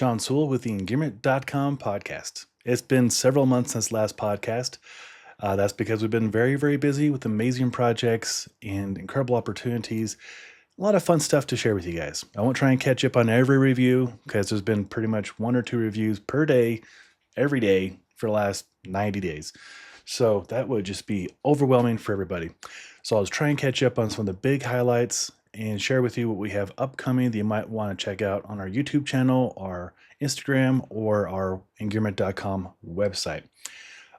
Sean Sewell with the Engearment.com podcast. It's been several months since last podcast. That's because we've been very, very busy with amazing projects and incredible opportunities. A lot of fun stuff to share with you guys. I won't try and catch up on every review because there's been pretty much 1 or 2 reviews per day, every day for the last 90 days. So that would just be overwhelming for everybody. So I'll just try and catch up on some of the big highlights and share with you what we have upcoming that you might want to check out on our YouTube channel, our Instagram, or our Engearment.com website.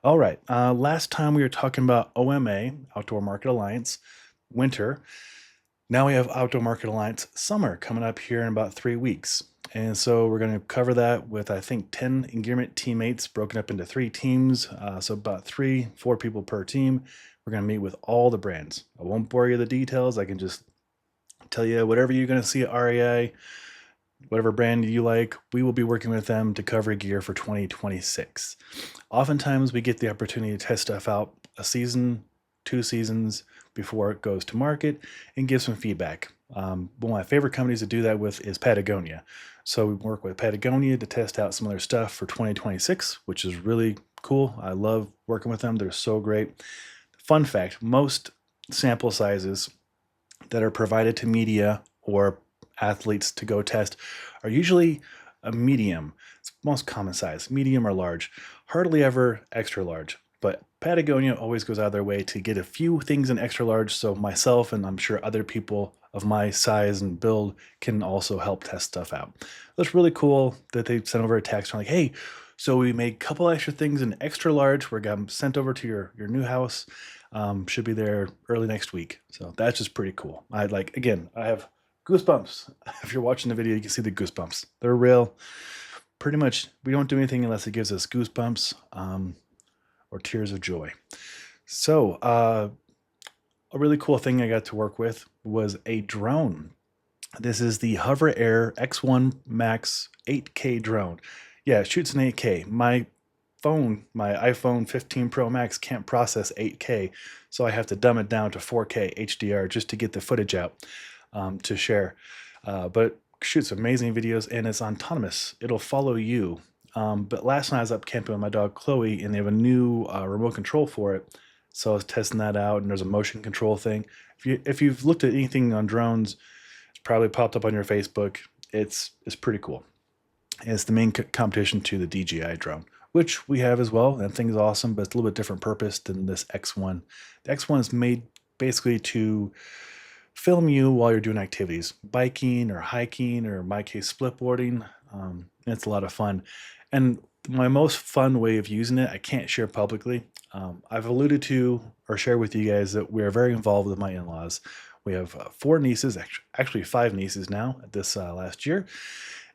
All right, last time we were talking about OMA, Outdoor Market Alliance, winter. Now we have Outdoor Market Alliance summer coming up here in about 3 weeks. And so we're going to cover that with, I think, 10 Engearment teammates broken up into 3 teams. So about 3-4 people per team. We're going to meet with all the brands. I won't bore you with the details. I can just tell you whatever you're going to see at REI, whatever brand you like, we will be working with them to cover gear for 2026. Oftentimes we get the opportunity to test stuff out a season, 2 seasons before it goes to market and give some feedback. One of my favorite companies to do that with is Patagonia. So we work with Patagonia to test out some of their stuff for 2026, which is really cool. I love working with them. They're so great. Fun fact, most sample sizes that are provided to media or athletes to go test are usually a medium. It's most common size, medium or large, hardly ever extra large. But Patagonia always goes out of their way to get a few things in extra large, so myself and I'm sure other people of my size and build can also help test stuff out. That's really cool that they sent over a text like, hey, so we made a couple extra things in extra large. We're got them sent over to your new house. Should be there early next week. So that's just pretty cool. I have goosebumps. If you're watching the video, you can see the goosebumps. They're real. Pretty much, we don't do anything unless it gives us goosebumps or tears of joy. So a really cool thing I got to work with was a drone. This is the Hover Air X1 Max 8K drone. Yeah, it shoots in 8K. My iPhone 15 Pro Max can't process 8K, so I have to dumb it down to 4K HDR just to get the footage out to share. But it shoots amazing videos and it's autonomous. It'll follow you. But last night I was up camping with my dog Chloe and they have a new remote control for it. So I was testing that out and there's a motion control thing. If you've looked at anything on drones, it's probably popped up on your Facebook. It's pretty cool. And it's the main competition to the DJI drone, which we have as well. That thing is awesome, but it's a little bit different purpose than this X1. The X1 is made basically to film you while you're doing activities, biking or hiking or in my case, splitboarding. It's a lot of fun. And my most fun way of using it, I can't share publicly. I've alluded to or share with you guys that we are very involved with my in-laws. We have 4 nieces, actually 5 nieces now at this last year.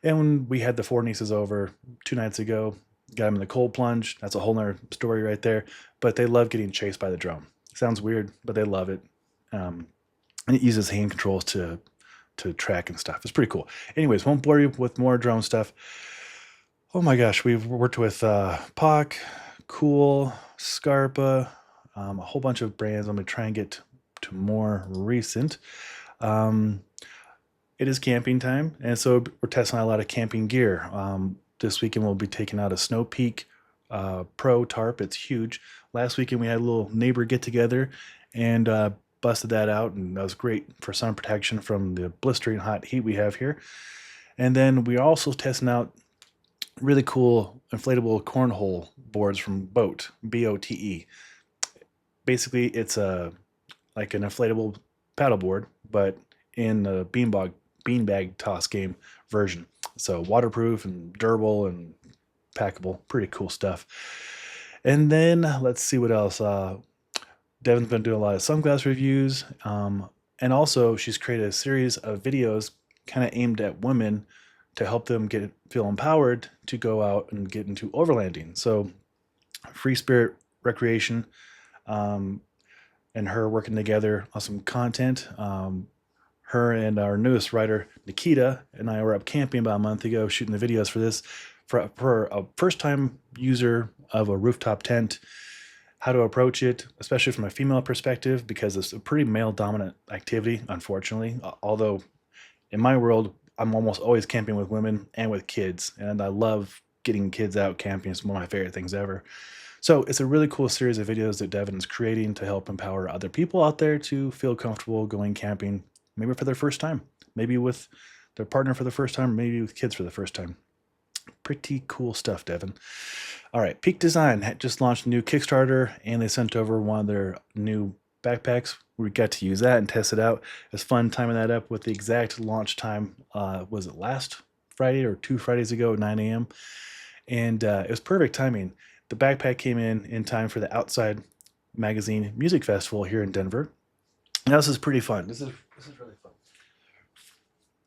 And when we had the 4 nieces over 2 nights ago, got them in the cold plunge. That's a whole nother story right there. But they love getting chased by the drone. Sounds weird, but they love it. And it uses hand controls to track and stuff. It's pretty cool. Anyways, won't bore you with more drone stuff. Oh my gosh, we've worked with POC, Cool, Scarpa, a whole bunch of brands. I'm going to try and get to more recent. It is camping time, and so we're testing out a lot of camping gear. This weekend we'll be taking out a Snow Peak Pro tarp. It's huge. Last weekend we had a little neighbor get together and busted that out, and that was great for sun protection from the blistering hot heat we have here. And then we're also testing out really cool inflatable cornhole boards from Bote, B-O-T-E. Basically, it's like an inflatable paddleboard, but in the beanbag toss game version. So waterproof and durable and packable. Pretty cool stuff. And then let's see what else. Devin's been doing a lot of sunglass reviews. And also she's created a series of videos kind of aimed at women to help them feel empowered to go out and get into overlanding. So free spirit recreation and her working together on some content. Her and our newest writer, Nikita, and I were up camping about a month ago shooting the videos for this. For a first-time user of a rooftop tent, how to approach it, especially from a female perspective, because it's a pretty male-dominant activity, unfortunately. Although, in my world, I'm almost always camping with women and with kids, and I love getting kids out camping. It's one of my favorite things ever. So it's a really cool series of videos that Devin is creating to help empower other people out there to feel comfortable going camping, maybe for their first time, maybe with their partner for the first time, maybe with kids for the first time. Pretty cool stuff, Devin. All right, Peak Design had just launched a new Kickstarter, and they sent over one of their new backpacks. We got to use that and test it out. It was fun timing that up with the exact launch time. Was it last Friday or 2 Fridays ago at 9 a.m.? And it was perfect timing. The backpack came in time for the Outside Magazine Music Festival here in Denver. Now, this is pretty fun. This is really fun.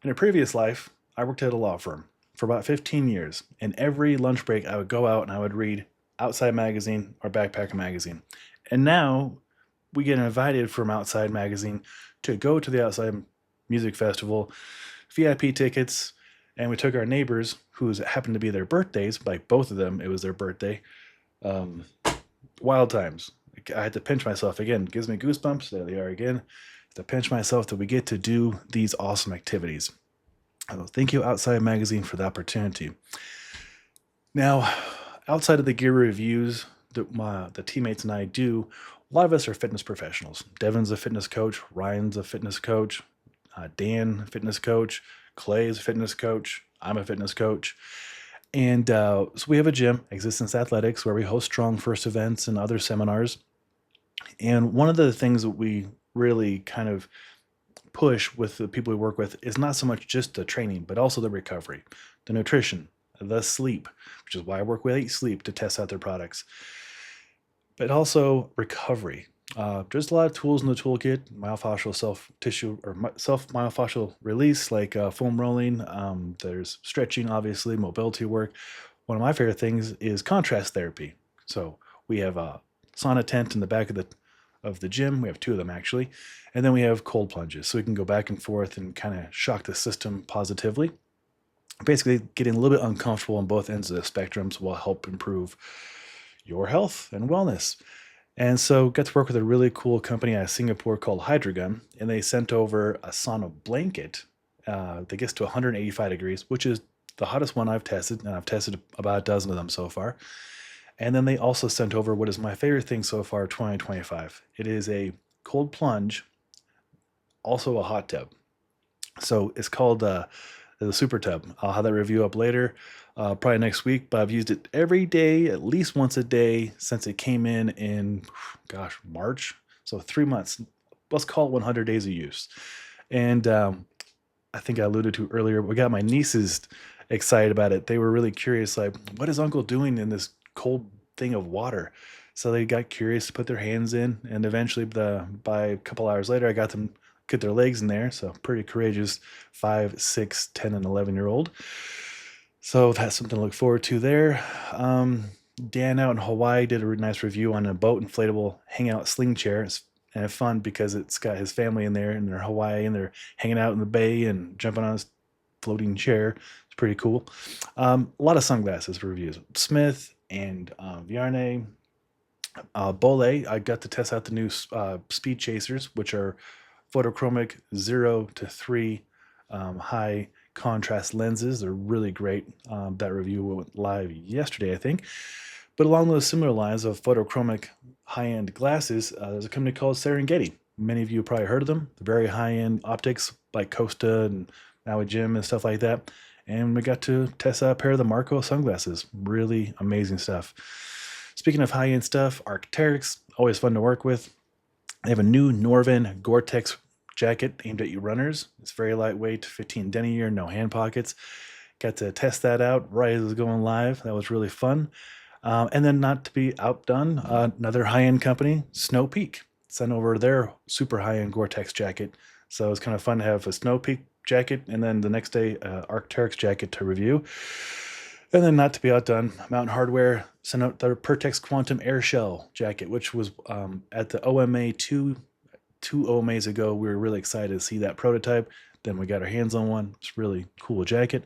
In a previous life, I worked at a law firm for about 15 years, and every lunch break I would go out and I would read Outside Magazine or Backpacker Magazine. And now we get invited from Outside Magazine to go to the Outside Music Festival, VIP tickets, and we took our neighbors, who happened to be their birthdays, like both of them, it was their birthday. Um, Wild times. I had to pinch myself again. Gives me goosebumps. There they are again. To pinch myself that we get to do these awesome activities. So thank you, Outside Magazine, for the opportunity. Now, outside of the gear reviews that the teammates and I do, a lot of us are fitness professionals. Devin's a fitness coach. Ryan's a fitness coach. Dan, fitness coach. Clay is a fitness coach. I'm a fitness coach. And so we have a gym, Existence Athletics, where we host Strong First events and other seminars. And one of the things that we really kind of push with the people we work with is not so much just the training, but also the recovery, the nutrition, the sleep, which is why I work with Eat Sleep to test out their products, but also recovery. There's a lot of tools in the toolkit, myofascial self tissue or self myofascial release, like foam rolling. There's stretching, obviously, mobility work. One of my favorite things is contrast therapy. So we have a sauna tent in the back of the gym. We have two of them actually, and then we have cold plunges, so we can go back and forth and kind of shock the system positively. Basically, getting a little bit uncomfortable on both ends of the spectrums will help improve your health and wellness. And so got to work with a really cool company out of Singapore called Hydrogun, and they sent over a sauna blanket that gets to 185 degrees, which is the hottest one I've tested, and I've tested about a dozen of them so far. And then they also sent over what is my favorite thing so far, 2025. It is a cold plunge, also a hot tub. So it's called the Super Tub. I'll have that review up later, probably next week. But I've used it every day, at least once a day, since it came in, gosh, March. So 3 months. Let's call it 100 days of use. And I think I alluded to earlier, we got my nieces excited about it. They were really curious, like, what is Uncle doing in this cold thing of water? So they got curious to put their hands in, and eventually, by a couple hours later, I got them get their legs in there. So pretty courageous 5, 6, 10, and 11-year-old. So that's something to look forward to there. Dan out in Hawaii did a really nice review on a boat inflatable hangout sling chair. And it's fun because it's got his family in there, and they're Hawaii, and they're hanging out in the bay and jumping on his floating chair. It's pretty cool. A lot of sunglasses for reviews. Smith and Viarne. Bole, I got to test out the new Speed Chasers, which are photochromic 0 to 3 high contrast lenses. They're really great. That review went live yesterday, I think. But along those similar lines of photochromic high-end glasses, there's a company called Serengeti. Many of you have probably heard of them. They're very high-end optics like Costa and Maui Jim and stuff like that. And we got to test out a pair of the Marco sunglasses. Really amazing stuff. Speaking of high-end stuff, Arc'teryx, always fun to work with. They have a new Norvin Gore-Tex jacket aimed at you runners. It's very lightweight, 15 denier, no hand pockets. Got to test that out right as it was going live. That was really fun. And then, not to be outdone, another high-end company, Snow Peak, sent over their super high-end Gore-Tex jacket. So it was kind of fun to have a Snow Peak jacket, and then the next day, Arc'teryx jacket to review. And then, not to be outdone, Mountain Hardwear sent out their Pertex Quantum Air Shell jacket, which was at the OMA two OMAs ago. We were really excited to see that prototype. Then we got our hands on one. It's a really cool jacket.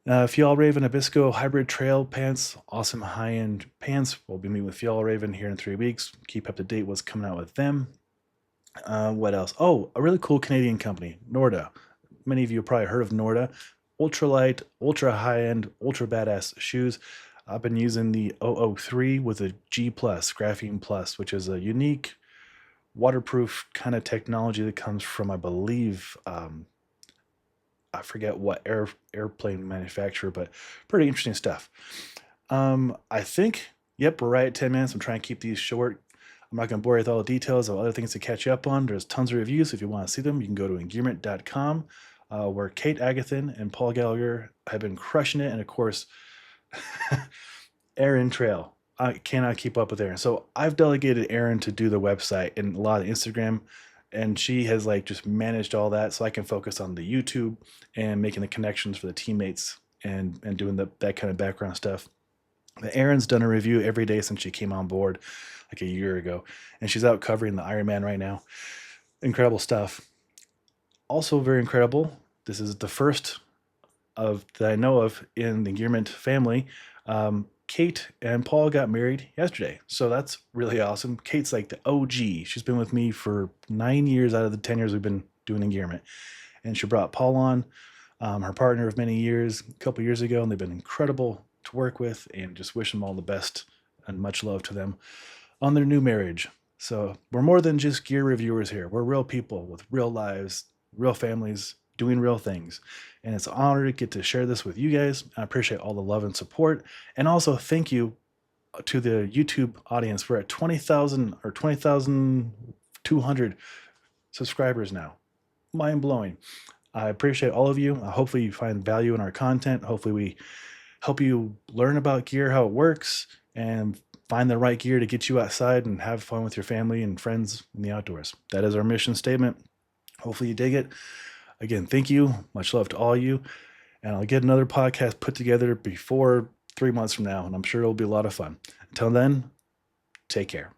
Fjallraven Abisko Hybrid Trail Pants, awesome high-end pants. We'll be meeting with Fjallraven here in 3 weeks. Keep up to date what's coming out with them. What else? Oh, a really cool Canadian company, Norda. many of you have probably heard of Norda. Ultralight, ultra high-end, ultra badass shoes. I've been using the 003 with a G Plus, Graphene Plus, which is a unique waterproof kind of technology that comes from, I believe, I forget what airplane manufacturer, but pretty interesting stuff. I think, yep, we're right at 10 minutes. I'm trying to keep these short. I'm not going to bore you with all the details of other things to catch you up on. There's tons of reviews. If you want to see them, you can go to engearment.com, where Kate Agathan and Paul Gallagher have been crushing it. And of course, Aaron Trail. I cannot keep up with Aaron. So I've delegated Aaron to do the website and a lot of Instagram, and she has like just managed all that so I can focus on the YouTube and making the connections for the teammates and doing that kind of background stuff. But Erin's done a review every day since she came on board like a year ago, and she's out covering the Ironman right now. Incredible stuff. Also very incredible. This is the first of that I know of in the Engearment family. Kate and Paul got married yesterday, so that's really awesome. Kate's like the OG. She's been with me for 9 years out of the 10 years we've been doing Engearment, and she brought Paul on, her partner of many years, a couple years ago, and they've been incredible to work with, and just wish them all the best and much love to them on their new marriage. So we're more than just gear reviewers here. We're real people with real lives, real families, doing real things. And it's an honor to get to share this with you guys. I appreciate all the love and support. And also thank you to the YouTube audience. We're at 20,000 or 20,200 subscribers now. Mind blowing. I appreciate all of you. Hopefully you find value in our content. Hopefully we help you learn about gear, how it works, and find the right gear to get you outside and have fun with your family and friends in the outdoors. That is our mission statement. Hopefully you dig it. Again, thank you. Much love to all of you. And I'll get another podcast put together before 3 months from now, and I'm sure it'll be a lot of fun. Until then, take care.